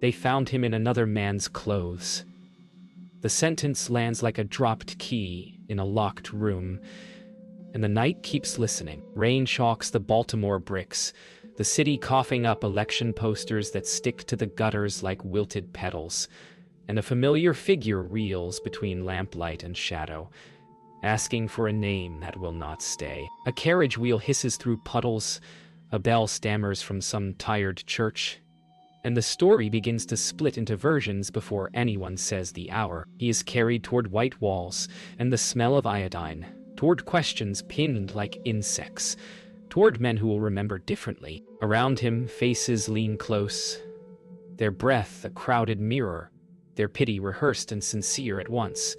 They found him in another man's clothes. The sentence lands like a dropped key in a locked room, and the night keeps listening. Rain chalks the Baltimore bricks, the city coughing up election posters that stick to the gutters like wilted petals, and a familiar figure reels between lamplight and shadow, asking for a name that will not stay. A carriage wheel hisses through puddles, a bell stammers from some tired church, and the story begins to split into versions before anyone says the hour. He is carried toward white walls and the smell of iodine, toward questions pinned like insects, toward men who will remember differently. Around him, faces lean close, their breath a crowded mirror, their pity rehearsed and sincere at once.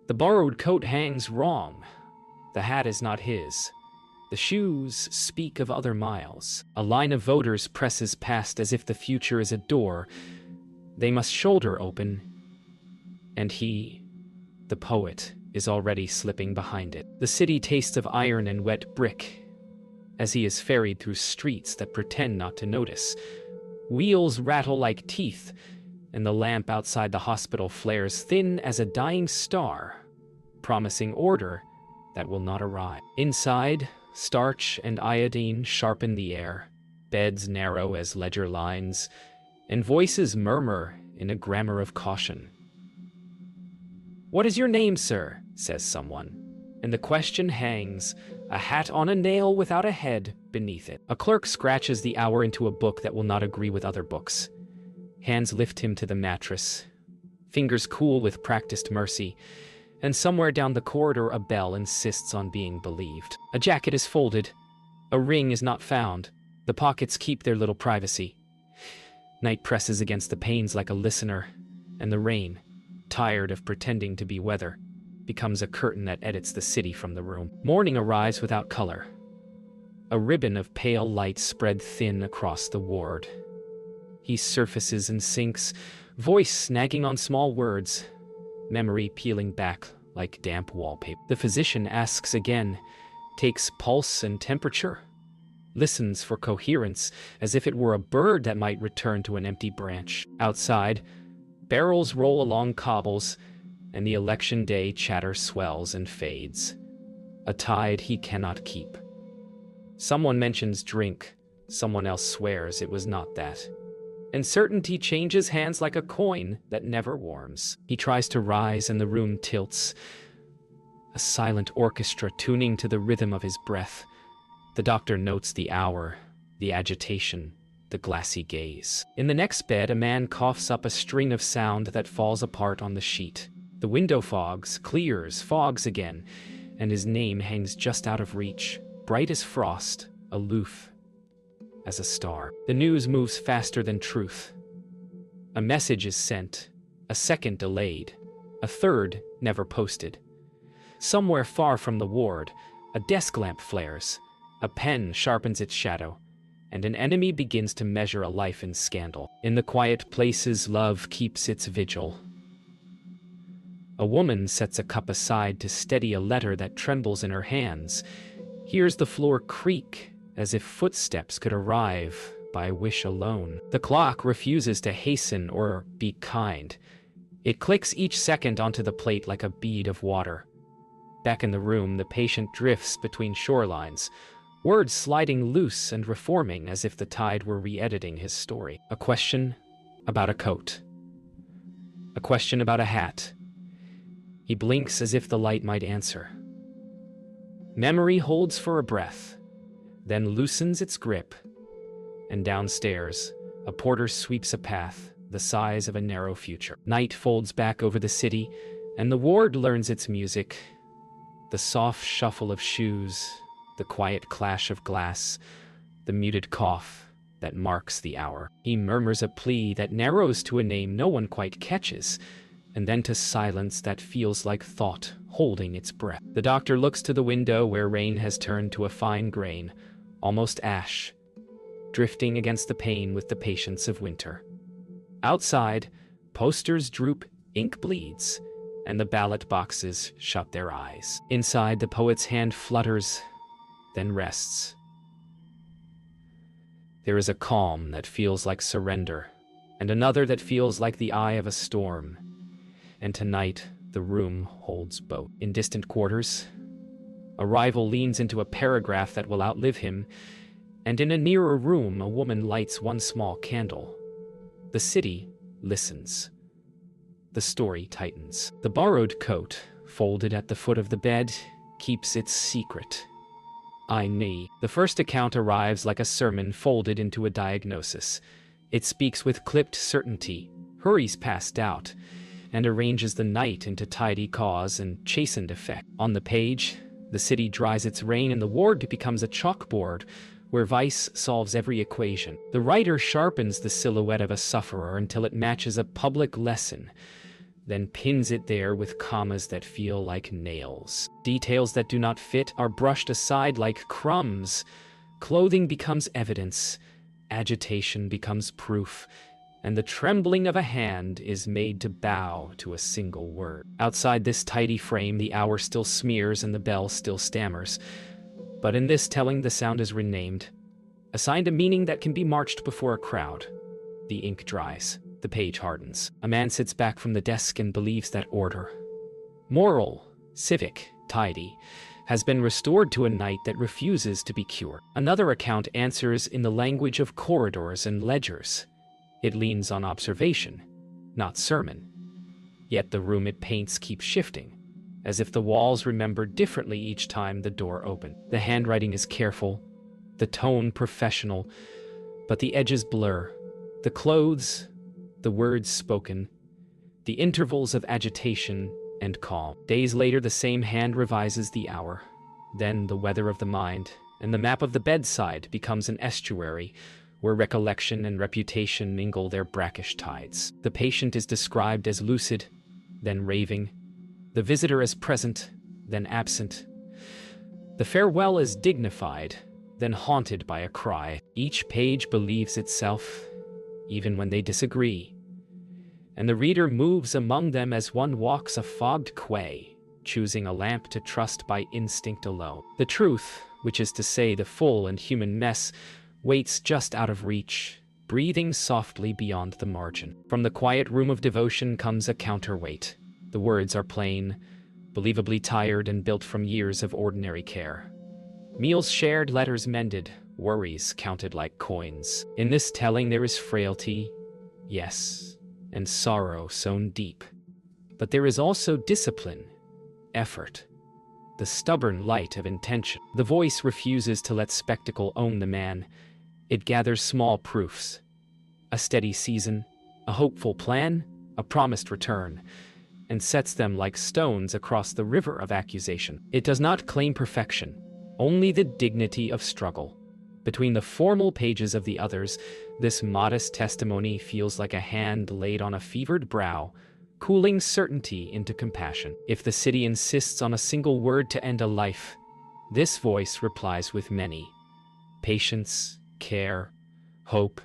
The borrowed coat hangs wrong. The hat is not his. The shoes speak of other miles. A line of voters presses past as if the future is a door they must shoulder open, and he, the poet, is already slipping behind it. The city tastes of iron and wet brick as he is ferried through streets that pretend not to notice. Wheels rattle like teeth, and the lamp outside the hospital flares thin as a dying star, promising order that will not arrive. Inside, starch and iodine sharpen the air, beds narrow as ledger lines, and voices murmur in a grammar of caution. "What is your name, sir?" says someone, and the question hangs, a hat on a nail without a head beneath it. A clerk scratches the hour into a book that will not agree with other books. Hands lift him to the mattress, fingers cool with practiced mercy, and somewhere down the corridor a bell insists on being believed. A jacket is folded. A ring is not found. The pockets keep their little privacy. Night presses against the panes like a listener, and the rain, tired of pretending to be weather, becomes a curtain that edits the city from the room. Morning arrives without color. A ribbon of pale light spread thin across the ward. He surfaces and sinks, voice snagging on small words, memory peeling back like damp wallpaper. The physician asks again, takes pulse and temperature, listens for coherence as if it were a bird that might return to an empty branch. Outside, barrels roll along cobbles, and the election day chatter swells and fades, a tide he cannot keep. Someone mentions drink, someone else swears it was not that. And certainty changes hands like a coin that never warms. He tries to rise and the room tilts, a silent orchestra tuning to the rhythm of his breath. The doctor notes the hour, the agitation, the glassy gaze. In the next bed, a man coughs up a string of sound that falls apart on the sheet. The window fogs, clears, fogs again, and his name hangs just out of reach, bright as frost, aloof as a star. The news moves faster than truth. A message is sent, a second delayed, a third never posted. Somewhere far from the ward, a desk lamp flares, a pen sharpens its shadow, and an enemy begins to measure a life in scandal. In the quiet places, love keeps its vigil. A woman sets a cup aside to steady a letter that trembles in her hands, hears the floor creak as if footsteps could arrive by wish alone. The clock refuses to hasten or be kind. It clicks each second onto the plate like a bead of water. Back in the room, the patient drifts between shorelines, words sliding loose and reforming as if the tide were re-editing his story. A question about a coat. A question about a hat. He blinks as if the light might answer. Memory holds for a breath, then loosens its grip, and downstairs, a porter sweeps a path the size of a narrow future. Night folds back over the city, and the ward learns its music. The soft shuffle of shoes, the quiet clash of glass, the muted cough that marks the hour. He murmurs a plea that narrows to a name no one quite catches, and then to silence that feels like thought holding its breath. The doctor looks to the window where rain has turned to a fine grain, almost ash, drifting against the pane with the patience of winter. Outside, posters droop, ink bleeds, and the ballot boxes shut their eyes. Inside, the poet's hand flutters, then rests. There is a calm that feels like surrender, and another that feels like the eye of a storm. And tonight, the room holds both. In distant quarters, a rival leans into a paragraph that will outlive him, and in a nearer room, a woman lights one small candle. The city listens. The story tightens. The borrowed coat, folded at the foot of the bed, keeps its secret. The first account arrives like a sermon folded into a diagnosis. It speaks with clipped certainty, hurries past doubt, and arranges the night into tidy cause and chastened effect. On the page, the city dries its rain and the ward becomes a chalkboard where vice solves every equation. The writer sharpens the silhouette of a sufferer until it matches a public lesson, then pins it there with commas that feel like nails. Details that do not fit are brushed aside like crumbs. Clothing becomes evidence, agitation becomes proof, and the trembling of a hand is made to bow to a single word. Outside this tidy frame, the hour still smears and the bell still stammers. But in this telling, the sound is renamed, assigned a meaning that can be marched before a crowd. The ink dries. The page hardens. A man sits back from the desk and believes that order, moral, civic, tidy, has been restored to a night that refuses to be cured. Another account answers in the language of corridors and ledgers. It leans on observation, not sermon. Yet the room it paints keeps shifting, as if the walls remember differently each time the door opened. The handwriting is careful, the tone professional, but the edges blur. The clothes, the words spoken, the intervals of agitation and calm. Days later, the same hand revises the hour. Then the weather of the mind and the map of the bedside becomes an estuary where recollection and reputation mingle their brackish tides. The patient is described as lucid, then raving, the visitor as present, then absent, the farewell as dignified, then haunted by a cry. Each page believes itself, even when they disagree, and the reader moves among them as one walks a fogged quay, choosing a lamp to trust by instinct alone. The truth, which is to say the full and human mess, waits just out of reach, breathing softly beyond the margin. From the quiet room of devotion comes a counterweight. The words are plain, believably tired and built from years of ordinary care. Meals shared, letters mended, worries counted like coins. In this telling there is frailty, yes, and sorrow sown deep. But there is also discipline, effort, the stubborn light of intention. The voice refuses to let spectacle own the man. It gathers small proofs, a steady season, a hopeful plan, a promised return, and sets them like stones across the river of accusation. It does not claim perfection, only the dignity of struggle. Between the formal pages of the others, this modest testimony feels like a hand laid on a fevered brow, cooling certainty into compassion. If the city insists on a single word to end a life, this voice replies with many: patience, care, hope,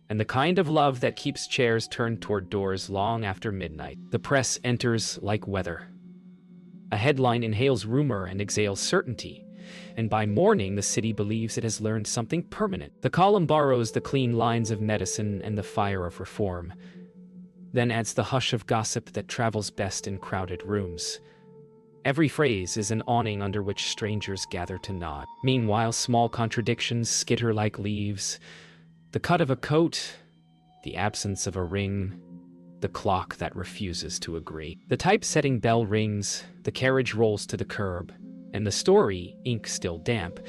and the kind of love that keeps chairs turned toward doors long after midnight. The press enters like weather. A headline inhales rumor and exhales certainty, and by morning the city believes it has learned something permanent. The column borrows the clean lines of medicine and the fire of reform, then adds the hush of gossip that travels best in crowded rooms. Every phrase is an awning under which strangers gather to nod. Meanwhile, small contradictions skitter like leaves. The cut of a coat, the absence of a ring, the clock that refuses to agree. The typesetting bell rings, the carriage rolls to the curb, and the story, ink still damp,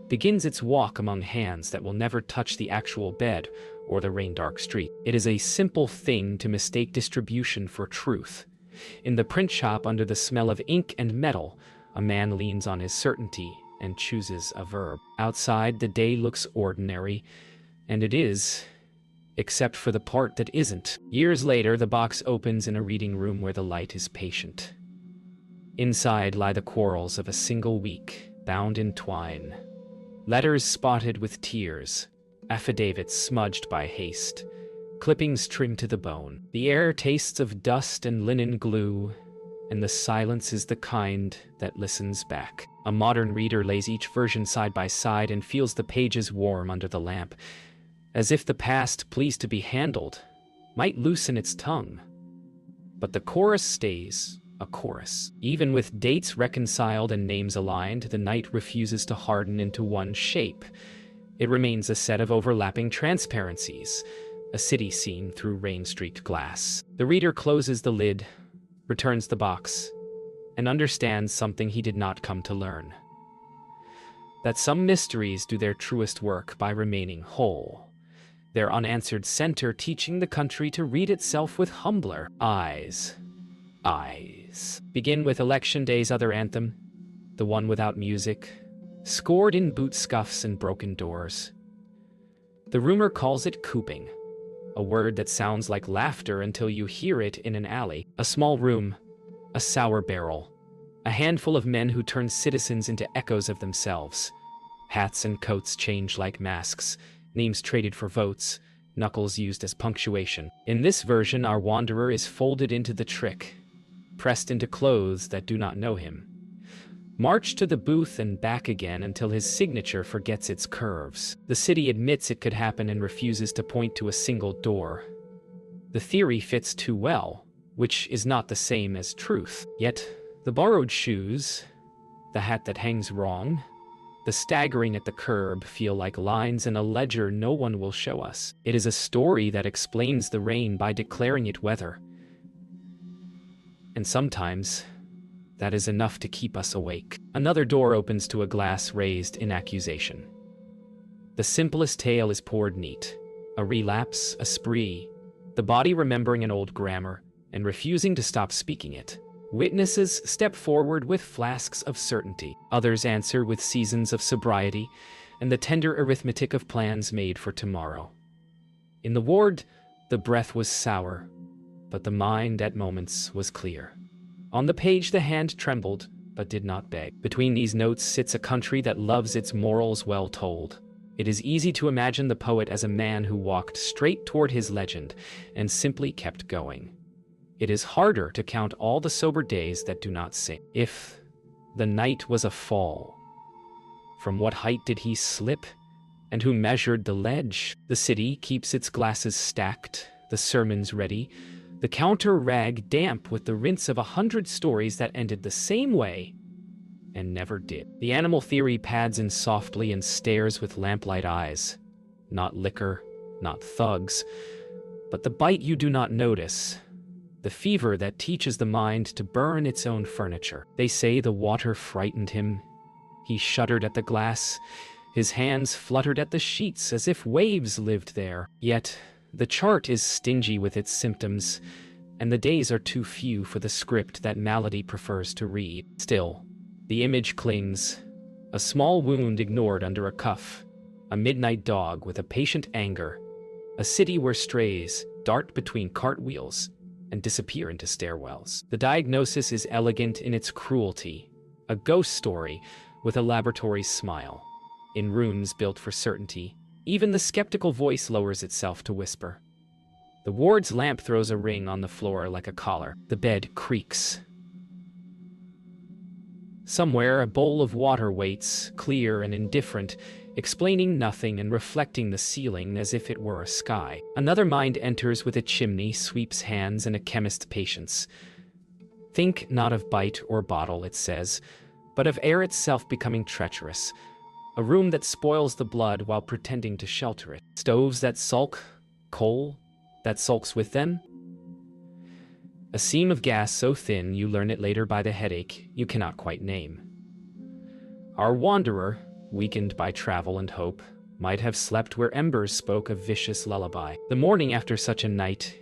begins its walk among hands that will never touch the actual bed or the rain-dark street. It is a simple thing to mistake distribution for truth. In the print shop, under the smell of ink and metal, a man leans on his certainty and chooses a verb. Outside, the day looks ordinary, and it is, except for the part that isn't. Years later, the box opens in a reading room where the light is patient. Inside lie the quarrels of a single week, bound in twine. Letters spotted with tears, affidavits smudged by haste, clippings trimmed to the bone. The air tastes of dust and linen glue, and the silence is the kind that listens back. A modern reader lays each version side by side and feels the pages warm under the lamp, as if the past pleased to be handled, might loosen its tongue. But the chorus stays a chorus. Even with dates reconciled and names aligned, the night refuses to harden into one shape. It remains a set of overlapping transparencies, a city seen through rain-streaked glass. The reader closes the lid, returns the box, and understands something he did not come to learn. That some mysteries do their truest work by remaining whole, their unanswered center teaching the country to read itself with humbler eyes. Begin with Election Day's other anthem, the one without music, scored in boot scuffs and broken doors. The rumor calls it cooping, a word that sounds like laughter until you hear it in an alley. A small room, a sour barrel, a handful of men who turn citizens into echoes of themselves. Hats and coats change like masks, names traded for votes, knuckles used as punctuation. In this version, our wanderer is folded into the trick, pressed into clothes that do not know him, marched to the booth and back again until his signature forgets its curves. The city admits it could happen and refuses to point to a single door. The theory fits too well, which is not the same as truth. Yet, the borrowed shoes, the hat that hangs wrong, the staggering at the curb feel like lines in a ledger no one will show us. It is a story that explains the rain by declaring it weather. And sometimes, that is enough to keep us awake. Another door opens to a glass raised in accusation. The simplest tale is poured neat. A relapse, a spree, the body remembering an old grammar and refusing to stop speaking it. Witnesses step forward with flasks of certainty. Others answer with seasons of sobriety and the tender arithmetic of plans made for tomorrow. In the ward, the breath was sour, but the mind at moments was clear. On the page the hand trembled, but did not beg. Between these notes sits a country that loves its morals well told. It is easy to imagine the poet as a man who walked straight toward his legend and simply kept going. It is harder to count all the sober days that do not sing. If the night was a fall, from what height did he slip? And who measured the ledge? The city keeps its glasses stacked, the sermons ready, the counter rag damp with the rinse of 100 stories that ended the same way and never did. The animal theory pads in softly and stares with lamplight eyes. Not liquor, not thugs, but the bite you do not notice, the fever that teaches the mind to burn its own furniture. They say the water frightened him. He shuddered at the glass. His hands fluttered at the sheets as if waves lived there. Yet, the chart is stingy with its symptoms, and the days are too few for the script that malady prefers to read. Still, the image clings. A small wound ignored under a cuff. A midnight dog with a patient anger. A city where strays dart between cartwheels and disappear into stairwells. The diagnosis is elegant in its cruelty. A ghost story with a laboratory smile. In rooms built for certainty, even the skeptical voice lowers itself to whisper. The ward's lamp throws a ring on the floor like a collar. The bed creaks. Somewhere, a bowl of water waits, clear and indifferent, explaining nothing and reflecting the ceiling as if it were a sky. Another mind enters with a chimney, sweeps hands, and a chemist's patience. Think not of bite or bottle, it says, but of air itself becoming treacherous. A room that spoils the blood while pretending to shelter it. Stoves that sulk, coal that sulks with them. A seam of gas so thin you learn it later by the headache you cannot quite name. Our wanderer, weakened by travel and hope, might have slept where embers spoke a vicious lullaby. The morning after such a night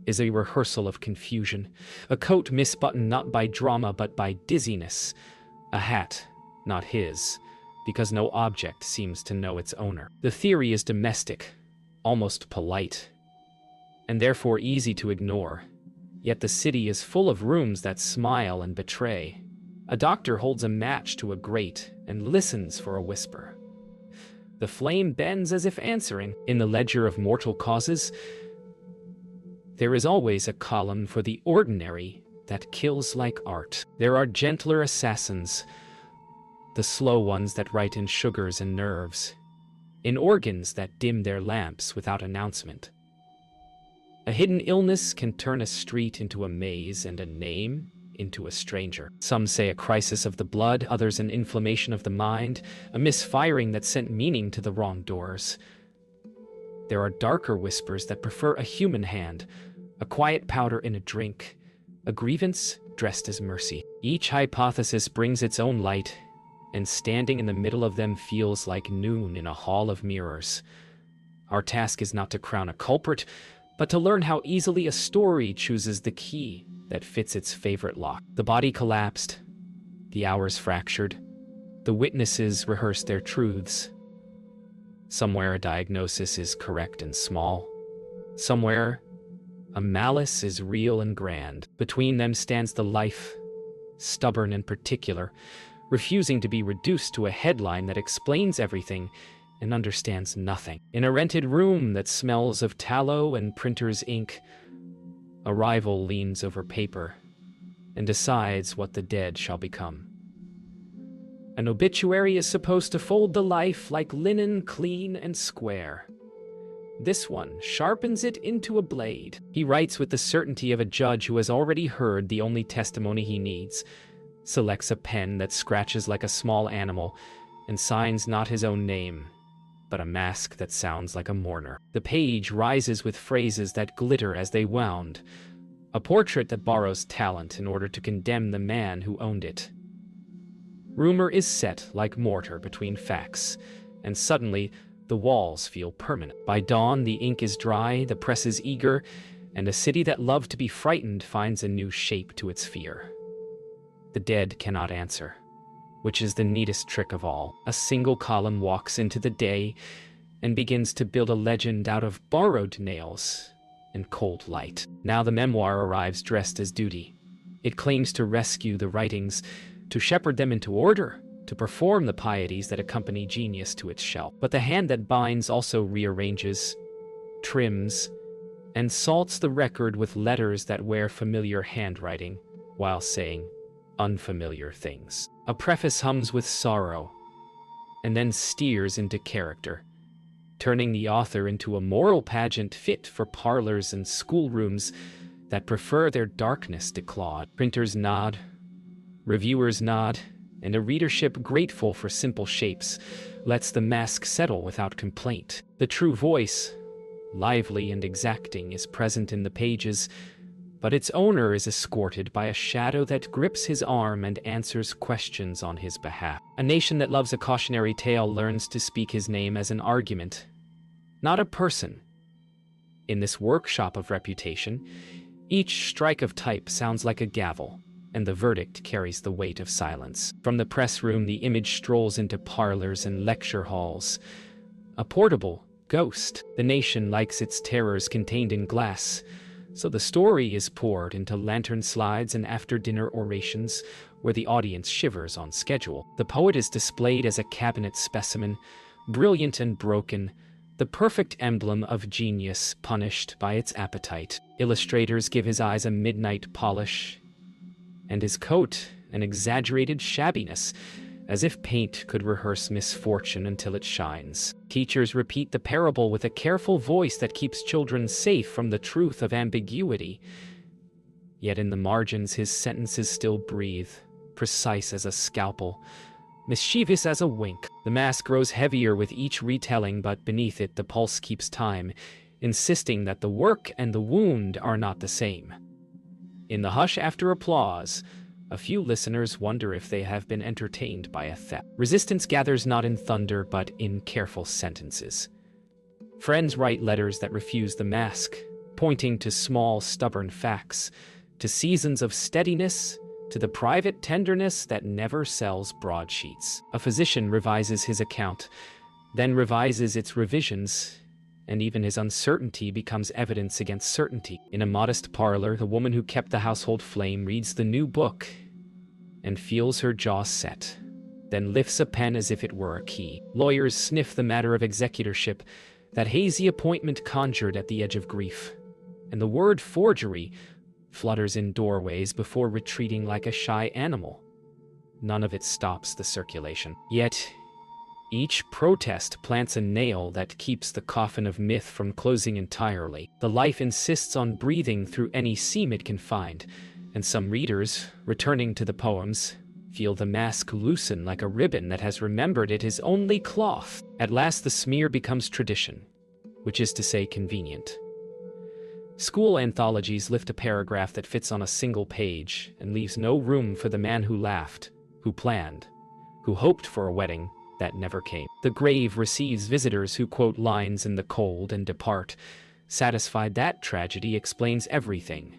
is a rehearsal of confusion, a coat misbuttoned not by drama but by dizziness, a hat not his, because no object seems to know its owner. The theory is domestic, almost polite, and therefore easy to ignore. Yet the city is full of rooms that smile and betray. A doctor holds a match to a grate and listens for a whisper. The flame bends as if answering. In the ledger of mortal causes, there is always a column for the ordinary that kills like art. There are gentler assassins, the slow ones that write in sugars and nerves, in organs that dim their lamps without announcement. A hidden illness can turn a street into a maze and a name into a stranger. Some say a crisis of the blood, others an inflammation of the mind, a misfiring that sent meaning to the wrong doors. There are darker whispers that prefer a human hand, a quiet powder in a drink, a grievance dressed as mercy. Each hypothesis brings its own light, and standing in the middle of them feels like noon in a hall of mirrors. Our task is not to crown a culprit, but to learn how easily a story chooses the key that fits its favorite lock. The body collapsed, the hours fractured, the witnesses rehearsed their truths. Somewhere a diagnosis is correct and small. Somewhere a malice is real and grand. Between them stands the life, stubborn and particular, refusing to be reduced to a headline that explains everything and understands nothing. In a rented room that smells of tallow and printer's ink, a rival leans over paper and decides what the dead shall become. An obituary is supposed to fold the life like linen, clean and square. This one sharpens it into a blade. He writes with the certainty of a judge who has already heard the only testimony he needs, selects a pen that scratches like a small animal, and signs not his own name, but a mask that sounds like a mourner. The page rises with phrases that glitter as they wound, a portrait that borrows talent in order to condemn the man who owned it. Rumor is set like mortar between facts, and suddenly the walls feel permanent. By dawn, the ink is dry, the press is eager, and a city that loved to be frightened finds a new shape to its fear. The dead cannot answer, which is the neatest trick of all. A single column walks into the day and begins to build a legend out of borrowed nails and cold light. Now the memoir arrives dressed as duty. It claims to rescue the writings, to shepherd them into order, to perform the pieties that accompany genius to its shelf. But the hand that binds also rearranges, trims, and salts the record with letters that wear familiar handwriting while saying unfamiliar things. A preface hums with sorrow, and then steers into character, turning the author into a moral pageant fit for parlors and schoolrooms that prefer their darkness to Claude. Printers nod, reviewers nod, and a readership grateful for simple shapes lets the mask settle without complaint. The true voice, lively and exacting, is present in the pages, but its owner is escorted by a shadow that grips his arm and answers questions on his behalf. A nation that loves a cautionary tale learns to speak his name as an argument, not a person. In this workshop of reputation, each strike of type sounds like a gavel, and the verdict carries the weight of silence. From the press room, the image strolls into parlors and lecture halls. A portable ghost. The nation likes its terrors contained in glass, so the story is poured into lantern slides and after-dinner orations where the audience shivers on schedule. The poet is displayed as a cabinet specimen, brilliant and broken, the perfect emblem of genius punished by its appetite. Illustrators give his eyes a midnight polish, and his coat an exaggerated shabbiness, as if paint could rehearse misfortune until it shines. Teachers repeat the parable with a careful voice that keeps children safe from the truth of ambiguity. Yet in the margins his sentences still breathe, precise as a scalpel, mischievous as a wink. The mask grows heavier with each retelling, but beneath it the pulse keeps time, insisting that the work and the wound are not the same. In the hush after applause, a few listeners wonder if they have been entertained by a theft. Resistance gathers not in thunder, but in careful sentences. Friends write letters that refuse the mask, pointing to small, stubborn facts, to seasons of steadiness, to the private tenderness that never sells broadsheets. A physician revises his account, then revises its revisions, and even his uncertainty becomes evidence against certainty. In a modest parlor, the woman who kept the household flame reads the new book and feels her jaw set, then lifts a pen as if it were a key. Lawyers sniff the matter of executorship, that hazy appointment conjured at the edge of grief, and the word forgery flutters in doorways before retreating like a shy animal. None of it stops the circulation. Yet, Each protest plants a nail that keeps the coffin of myth from closing entirely. The life insists on breathing through any seam it can find, and some readers, returning to the poems, feel the mask loosen like a ribbon that has remembered it is only cloth. At last the smear becomes tradition, which is to say convenient. School anthologies lift a paragraph that fits on a single page and leaves no room for the man who laughed, who planned, who hoped for a wedding that never came. The grave receives visitors who quote lines in the cold and depart, satisfied that tragedy explains everything.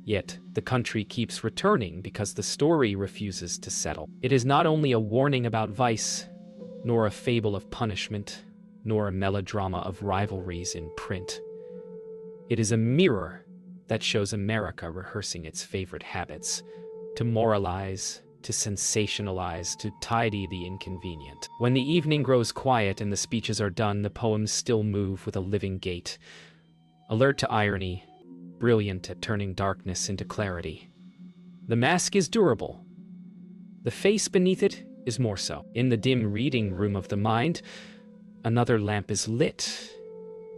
Yet, the country keeps returning because the story refuses to settle. It is not only a warning about vice, nor a fable of punishment, nor a melodrama of rivalries in print. It is a mirror that shows America rehearsing its favorite habits, to moralize, to sensationalize, to tidy the inconvenient. When the evening grows quiet and the speeches are done, the poems still move with a living gait, alert to irony, brilliant at turning darkness into clarity. The mask is durable. The face beneath it is more so. In the dim reading room of the mind, another lamp is lit,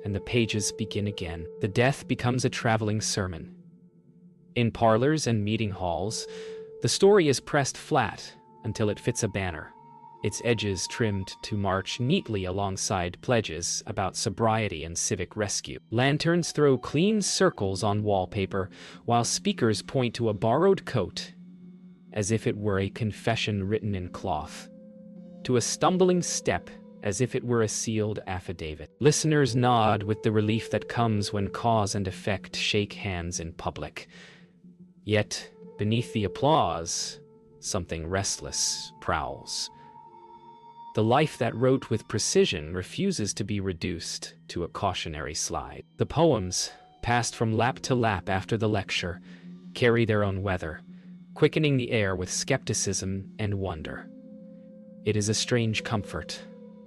and the pages begin again. The death becomes a traveling sermon. In parlors and meeting halls, the story is pressed flat until it fits a banner, its edges trimmed to march neatly alongside pledges about sobriety and civic rescue. Lanterns throw clean circles on wallpaper, while speakers point to a borrowed coat, as if it were a confession written in cloth, to a stumbling step, as if it were a sealed affidavit. Listeners nod with the relief that comes when cause and effect shake hands in public. Yet, beneath the applause, something restless prowls. The life that wrote with precision refuses to be reduced to a cautionary slide. The poems, passed from lap to lap after the lecture, carry their own weather, quickening the air with skepticism and wonder. It is a strange comfort,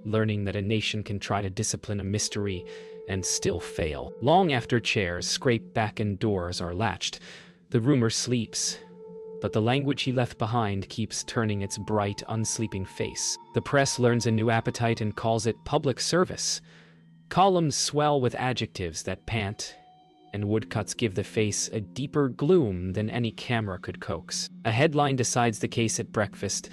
learning that a nation can try to discipline a mystery and still fail. Long after chairs scrape back and doors are latched, the rumor sleeps, but the language he left behind keeps turning its bright, unsleeping face. The press learns a new appetite and calls it public service. Columns swell with adjectives that pant, and woodcuts give the face a deeper gloom than any camera could coax. A headline decides the case at breakfast,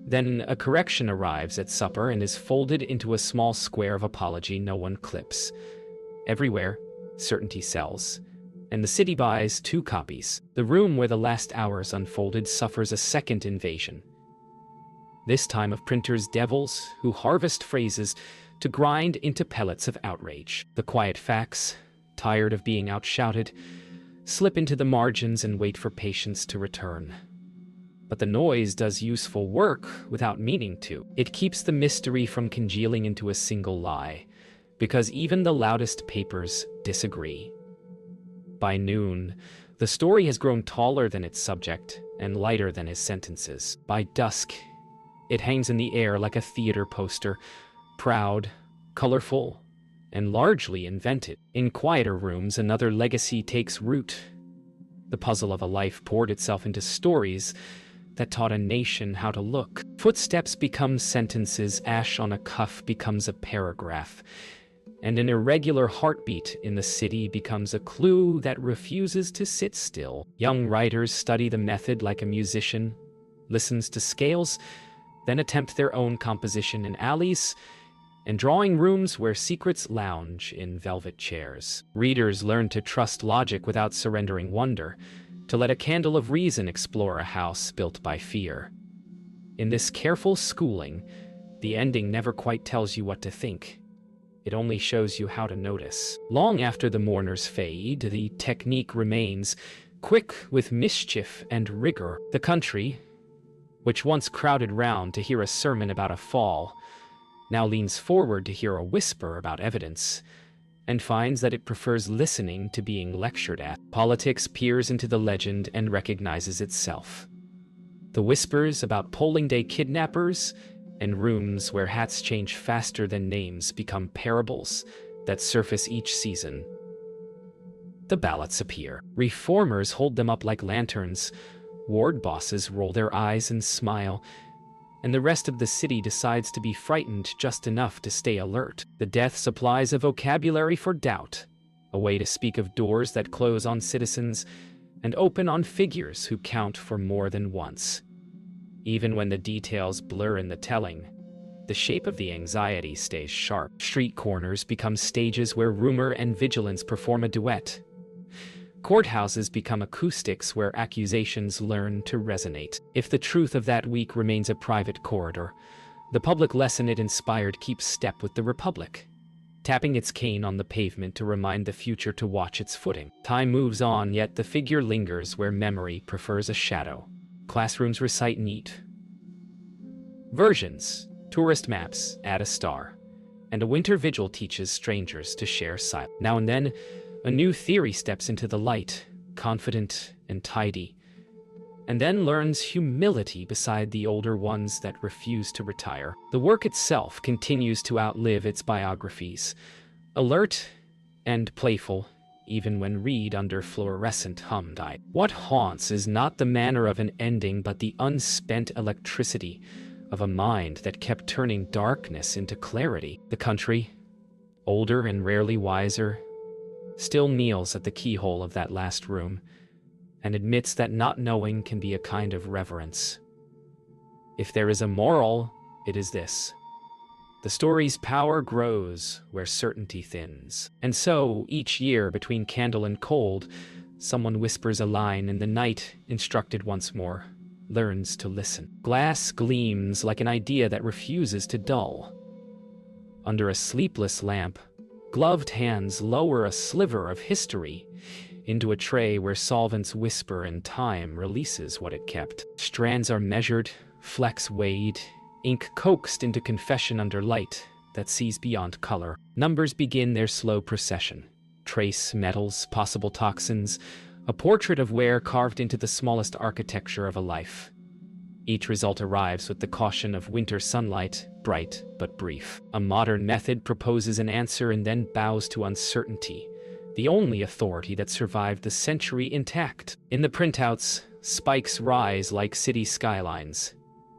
then a correction arrives at supper and is folded into a small square of apology no one clips. Everywhere, certainty sells, and the city buys 2 copies. The room where the last hours unfolded suffers a second invasion. This time of printers' devils who harvest phrases to grind into pellets of outrage. The quiet facts, tired of being outshouted, slip into the margins and wait for patience to return. But the noise does useful work without meaning to. It keeps the mystery from congealing into a single lie, because even the loudest papers disagree. By noon, the story has grown taller than its subject and lighter than his sentences. By dusk, it hangs in the air like a theater poster, proud, colorful, and largely invented. In quieter rooms, another legacy takes root. The puzzle of a life poured itself into stories that taught a nation how to look. Footsteps become sentences, ash on a cuff becomes a paragraph, and an irregular heartbeat in the city becomes a clue that refuses to sit still. Young writers study the method like a musician, listens to scales, then attempt their own composition in alleys and drawing rooms where secrets lounge in velvet chairs. Readers learn to trust logic without surrendering wonder, to let a candle of reason explore a house built by fear. In this careful schooling, the ending never quite tells you what to think. It only shows you how to notice. Long after the mourners fade, the technique remains, quick with mischief and rigor. The country, which once crowded round to hear a sermon about a fall, now leans forward to hear a whisper about evidence, and finds that it prefers listening to being lectured at. Politics peers into the legend and recognizes itself. The whispers about polling day kidnappers and rooms where hats change faster than names become parables that surface each season. The ballots appear. Reformers hold them up like lanterns, ward bosses roll their eyes and smile, and the rest of the city decides to be frightened just enough to stay alert. The death supplies a vocabulary for doubt, a way to speak of doors that close on citizens and open on figures who count for more than once. Even when the details blur in the telling, the shape of the anxiety stays sharp. Street corners become stages where rumor and vigilance perform a duet. Courthouses become acoustics where accusations learn to resonate. If the truth of that week remains a private corridor, the public lesson it inspired keeps step with the Republic, tapping its cane on the pavement to remind the future to watch its footing. Time moves on, yet the figure lingers where memory prefers a shadow. Classrooms recite neat versions, tourist maps add a star, and a winter vigil teaches strangers to share silence. Now and then, a new theory steps into the light, confident and tidy, and then learns humility beside the older ones that refuse to retire. The work itself continues to outlive its biographies, alert and playful, even when read under fluorescent hummed eye. What haunts is not the manner of an ending, but the unspent electricity of a mind that kept turning darkness into clarity. The country, older and rarely wiser, still kneels at the keyhole of that last room and admits that not knowing can be a kind of reverence. If there is a moral, it is this: the story's power grows where certainty thins. And so, each year, between candle and cold, someone whispers a line, and the night, instructed once more, learns to listen. Glass gleams like an idea that refuses to dull. Under a sleepless lamp, gloved hands lower a sliver of history into a tray where solvents whisper and time releases what it kept. Strands are measured, flecks weighed, ink coaxed into confession under light that sees beyond color. Numbers begin their slow procession. Trace metals, possible toxins, a portrait of wear carved into the smallest architecture of a life. Each result arrives with the caution of winter sunlight, bright but brief. A modern method proposes an answer and then bows to uncertainty, the only authority that survived the century intact. In the printouts, spikes rise like city skylines.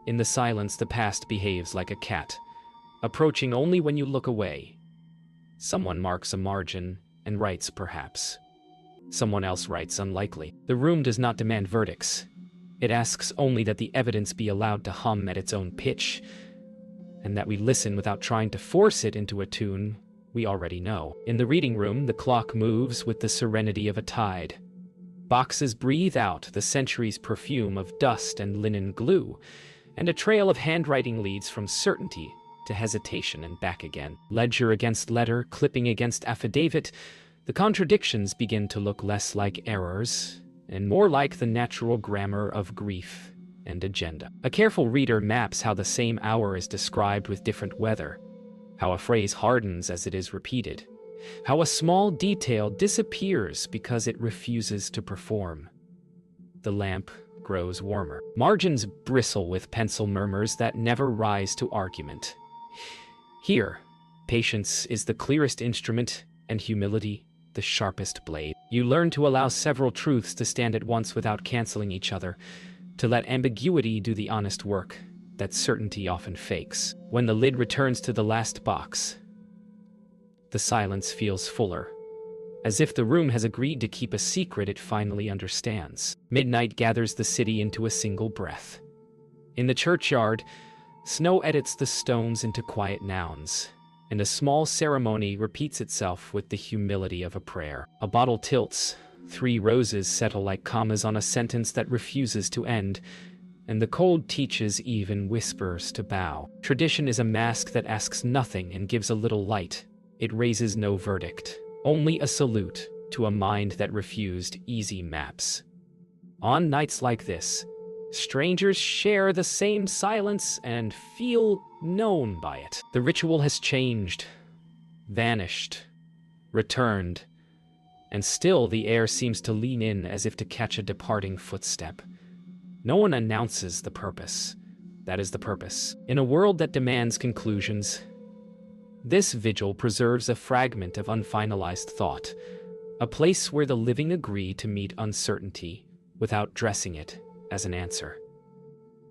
In the silence, the past behaves like a cat, approaching only when you look away. Someone marks a margin and writes perhaps. Someone else writes unlikely. The room does not demand verdicts. It asks only that the evidence be allowed to hum at its own pitch, and that we listen without trying to force it into a tune we already know. In the reading room, the clock moves with the serenity of a tide. Boxes breathe out the century's perfume of dust and linen glue, and a trail of handwriting leads from certainty to hesitation and back again. Ledger against letter, clipping against affidavit, the contradictions begin to look less like errors and more like the natural grammar of grief and agenda. A careful reader maps how the same hour is described with different weather, how a phrase hardens as it is repeated, how a small detail disappears because it refuses to perform. The lamp grows warmer. Margins bristle with pencil murmurs that never rise to argument. Here, patience is the clearest instrument, and humility the sharpest blade. You learn to allow several truths to stand at once without canceling each other, to let ambiguity do the honest work that certainty often fakes. When the lid returns to the last box, the silence feels fuller, as if the room has agreed to keep a secret it finally understands. Midnight gathers the city into a single breath. In the churchyard, snow edits the stones into quiet nouns, and a small ceremony repeats itself with the humility of a prayer. A bottle tilts, 3 roses settle like commas on a sentence that refuses to end, and the cold teaches even whispers to bow. Tradition is a mask that asks nothing and gives a little light. It raises no verdict, only a salute to a mind that refused easy maps. On nights like this, strangers share the same silence and feel known by it. The ritual has changed, vanished, returned, and still the air seems to lean in as if to catch a departing footstep. No one announces the purpose. That is the purpose. In a world that demands conclusions, this vigil preserves a fragment of unfinalized thought, a place where the living agree to meet uncertainty without dressing it as an answer.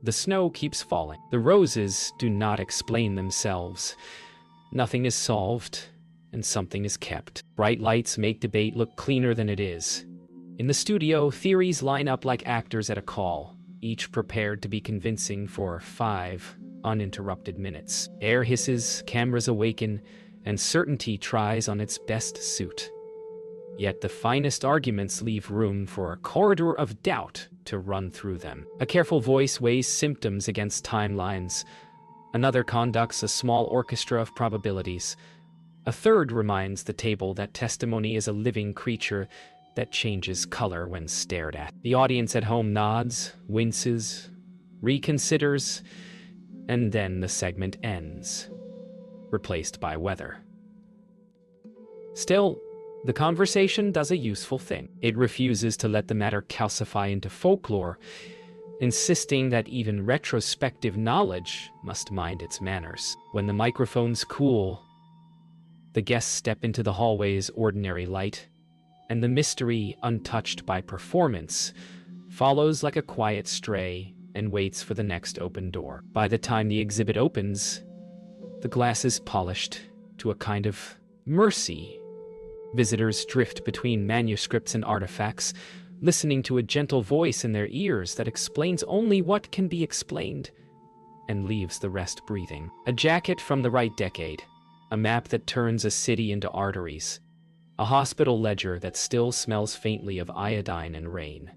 The snow keeps falling. The roses do not explain themselves. Nothing is solved, and something is kept. Bright lights make debate look cleaner than it is. In the studio, theories line up like actors at a call, each prepared to be convincing for 5 uninterrupted minutes. Air hisses, cameras awaken, and certainty tries on its best suit. Yet the finest arguments leave room for a corridor of doubt to run through them. A careful voice weighs symptoms against timelines. Another conducts a small orchestra of probabilities. A third reminds the table that testimony is a living creature that changes color when stared at. The audience at home nods, winces, reconsiders, and then the segment ends, replaced by weather. Still, the conversation does a useful thing. It refuses to let the matter calcify into folklore, insisting that even retrospective knowledge must mind its manners. When the microphones cool, the guests step into the hallway's ordinary light, and the mystery, untouched by performance, follows like a quiet stray and waits for the next open door. By the time the exhibit opens, the glass is polished to a kind of mercy. Visitors drift between manuscripts and artifacts, listening to a gentle voice in their ears that explains only what can be explained and leaves the rest breathing. A jacket from the right decade, a map that turns a city into arteries, a hospital ledger that still smells faintly of iodine and rain.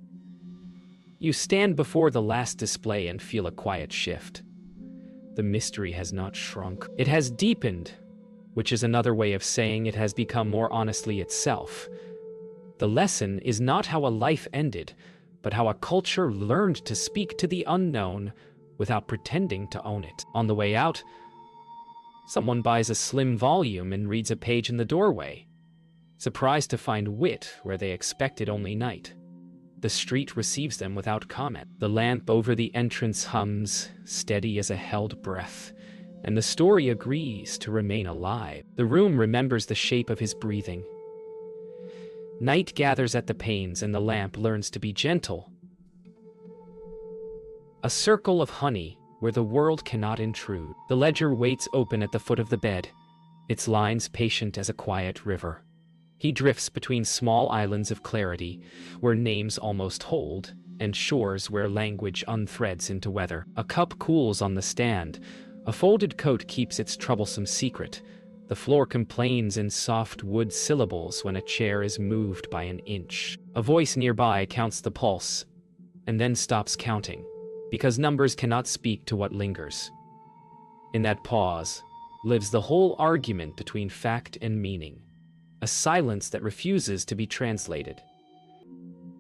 You stand before the last display and feel a quiet shift. The mystery has not shrunk. It has deepened, which is another way of saying it has become more honestly itself. The lesson is not how a life ended, but how a culture learned to speak to the unknown without pretending to own it. On the way out, someone buys a slim volume and reads a page in the doorway, surprised to find wit where they expected only night. The street receives them without comment. The lamp over the entrance hums, steady as a held breath, and the story agrees to remain alive. The room remembers the shape of his breathing. Night gathers at the panes, and the lamp learns to be gentle. A circle of honey where the world cannot intrude. The ledger waits open at the foot of the bed, its lines patient as a quiet river. He drifts between small islands of clarity, where names almost hold, and shores where language unthreads into weather. A cup cools on the stand. A folded coat keeps its troublesome secret. The floor complains in soft wood syllables when a chair is moved by an inch. A voice nearby counts the pulse, and then stops counting, because numbers cannot speak to what lingers. In that pause lives the whole argument between fact and meaning, a silence that refuses to be translated.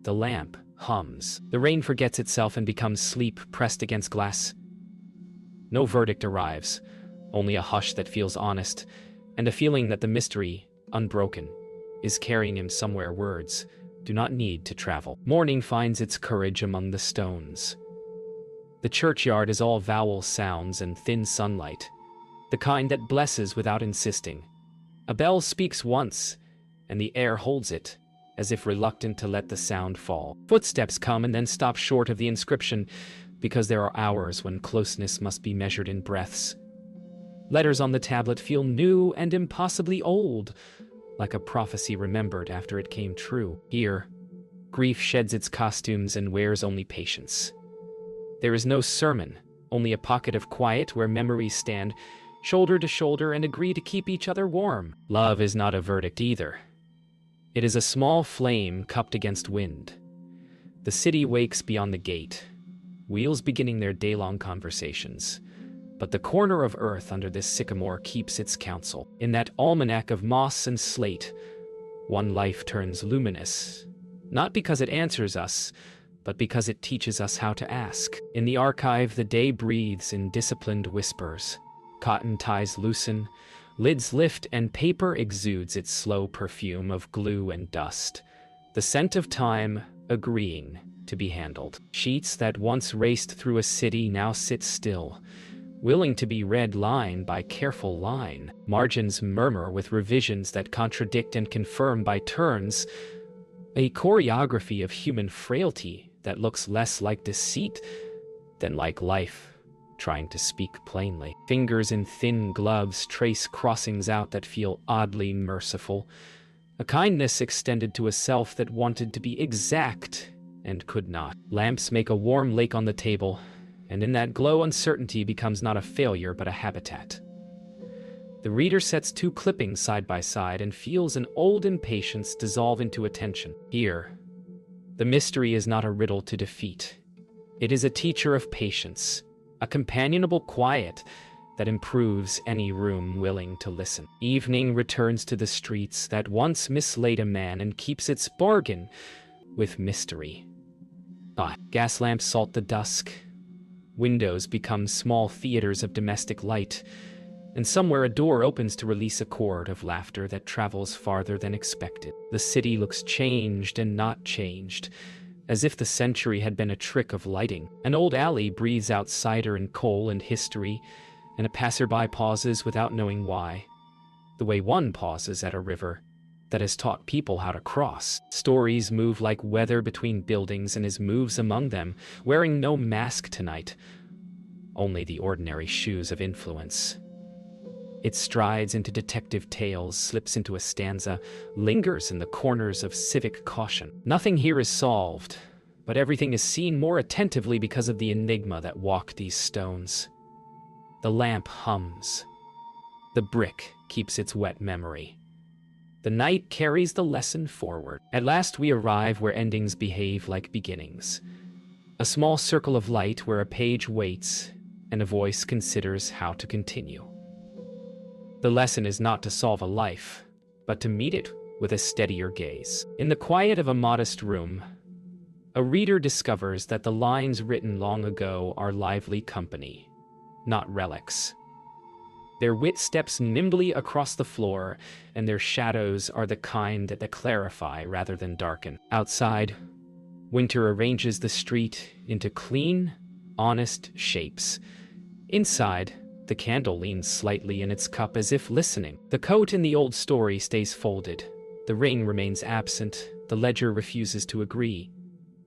The lamp hums. The rain forgets itself and becomes sleep pressed against glass. No verdict arrives, only a hush that feels honest, and a feeling that the mystery, unbroken, is carrying him somewhere words do not need to travel. Morning finds its courage among the stones. The churchyard is all vowel sounds and thin sunlight, the kind that blesses without insisting. A bell speaks once, and the air holds it, as if reluctant to let the sound fall. Footsteps come and then stop short of the inscription, because there are hours when closeness must be measured in breaths. Letters on the tablet feel new and impossibly old, like a prophecy remembered after it came true. Here, grief sheds its costumes and wears only patience. There is no sermon, only a pocket of quiet where memories stand shoulder to shoulder and agree to keep each other warm. Love is not a verdict either. It is a small flame cupped against wind. The city wakes beyond the gate, wheels beginning their day-long conversations. But the corner of earth under this sycamore keeps its counsel. In that almanac of moss and slate, one life turns luminous, not because it answers us, but because it teaches us how to ask. In the archive, the day breathes in disciplined whispers. Cotton ties loosen, lids lift, and paper exudes its slow perfume of glue and dust, the scent of time agreeing to be handled. Sheets that once raced through a city now sit still, willing to be read line by careful line. Margins murmur with revisions that contradict and confirm by turns, a choreography of human frailty that looks less like deceit then like life, trying to speak plainly. Fingers in thin gloves trace crossings out that feel oddly merciful, a kindness extended to a self that wanted to be exact and could not. Lamps make a warm lake on the table, and in that glow uncertainty becomes not a failure but a habitat. The reader sets two clippings side by side and feels an old impatience dissolve into attention. Here, the mystery is not a riddle to defeat. It is a teacher of patience, a companionable quiet that improves any room willing to listen. Evening returns to the streets that once mislaid a man and keeps its bargain with mystery. Gas lamps salt the dusk. Windows become small theaters of domestic light, and somewhere a door opens to release a chord of laughter that travels farther than expected. The city looks changed and not changed, as if the century had been a trick of lighting. An old alley breathes out cider and coal and history, and a passerby pauses without knowing why, the way one pauses at a river that has taught people how to cross. Stories move like weather between buildings and his moves among them, wearing no mask tonight, only the ordinary shoes of influence. It strides into detective tales, slips into a stanza, lingers in the corners of civic caution. Nothing here is solved, but everything is seen more attentively because of the enigma that walked these stones. The lamp hums. The brick keeps its wet memory. The night carries the lesson forward. At last we arrive where endings behave like beginnings. A small circle of light where a page waits and a voice considers how to continue. The lesson is not to solve a life, but to meet it with a steadier gaze. In the quiet of a modest room, a reader discovers that the lines written long ago are lively company, not relics. Their wit steps nimbly across the floor, and their shadows are the kind that clarify rather than darken. Outside, winter arranges the street into clean, honest shapes. Inside, the candle leans slightly in its cup as if listening. The coat in the old story stays folded. The ring remains absent. The ledger refuses to agree.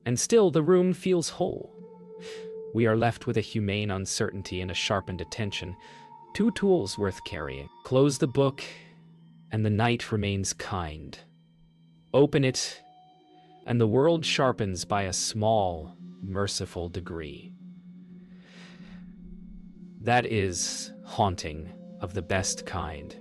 And still the room feels whole. We are left with a humane uncertainty and a sharpened attention. Two tools worth carrying. Close the book, and the night remains kind. Open it, and the world sharpens by a small, merciful degree. That is haunting of the best kind.